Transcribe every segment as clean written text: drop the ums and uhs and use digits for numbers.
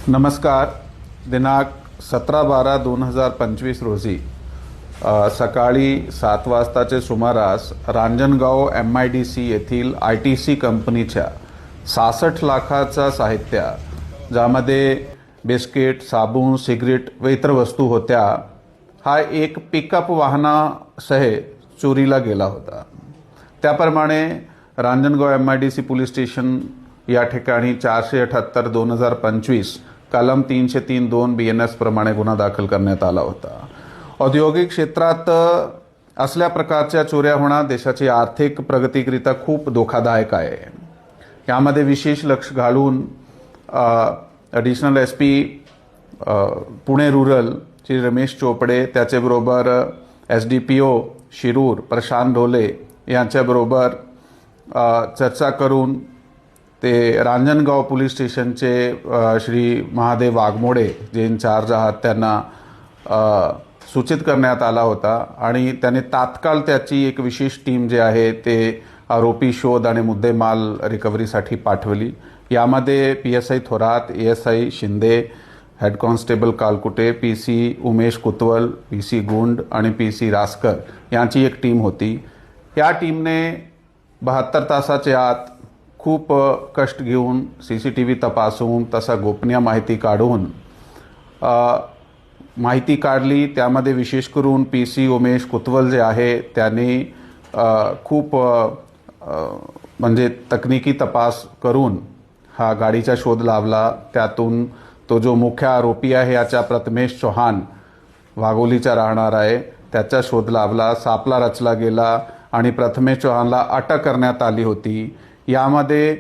नमस्कार. दिनांक 17/12/2025 रोजी सकाळी 7 वाजताचे सुमारास रांजणगाव MIDC येथील ITC कंपनीच्या 66 लाखाचा साहित्य, ज्यामध्ये बिस्किट, साबण, सिगरेट व इतर वस्तू होत्या, हा एक पिकअप वाहनासह चोरीला गेला होता. त्याप्रमाणे रांजणगाव MIDC पोलीस स्टेशन या ठिकाणी 478/2025 कलम 303(2) BNS प्रमाणे गुन्हा दाखल करण्यात आला होता. औद्योगिक क्षेत्रात असल्या प्रकारच्या चोऱ्या होणं देशाची आर्थिक प्रगतीकरिता खूप धोकादायक आहे. यामध्ये विशेष लक्ष घालून additional SP Pune rural Shri Ramesh Chopde, त्याच्याबरोबर SDPO शिरूर प्रशांत ढोले यांच्याबरोबर चर्चा करून ते रांजणगाव पोलीस स्टेशनचे श्री महादेव वाघमोडे जे इन्चार्ज आहात त्यांना सूचित करण्यात आला होता आणि त्याने तात्काळ त्याची एक विशेष टीम जे आहे ते आरोपी शोध आणि मुद्देमाल रिकव्हरीसाठी पाठवली. यामध्ये PSI Thorat, ASI Shinde, head constable Kalkute, PC Umesh Kutwal, PC Gund आणि PC रासकर यांची एक टीम होती. या टीमने 72 तासाच्या आत खूप कष्ट घेऊन CCTV तपासून तसा गोपनीय माहिती काढून माहिती काढली. त्यामध्ये विशेष करून PC उमेश कुतवल जे आहे त्यांनी खूप म्हणजे तकनिकी तपास करून हा गाडीचा शोध लावला. त्यातून तो जो मुख्य आरोपी आहे याचा प्रथमेश चौहान वाघोलीचा राहणार आहे, त्याचा शोध लावला. सापळा रचला गेला आणि प्रथमेश चौहानला अटक करण्यात आली होती. यामध्ये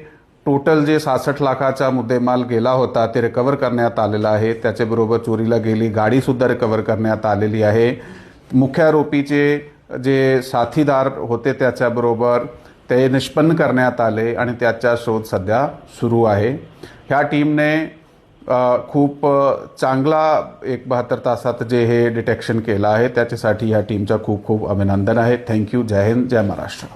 टोटल जे 66 लाखाचा मुद्देमाल गेला होता ते रिकवर करण्यात आलेला आहे. त्याच्याबरोबर चोरीला गेली गाडीसुद्धा रिकवर करण्यात आलेली आहे. मुख्य आरोपीचे जे साथीदार होते त्याच्याबरोबर ते निष्पन्न करण्यात आले आणि त्याचा शोध सध्या सुरू आहे. ह्या टीमने खूप चांगला 72 तासात जे हे डिटेक्शन केलं आहे त्याच्यासाठी ह्या टीमचा खूप खूप अभिनंदन आहे. थँक्यू. जय हिंद, जय महाराष्ट्र.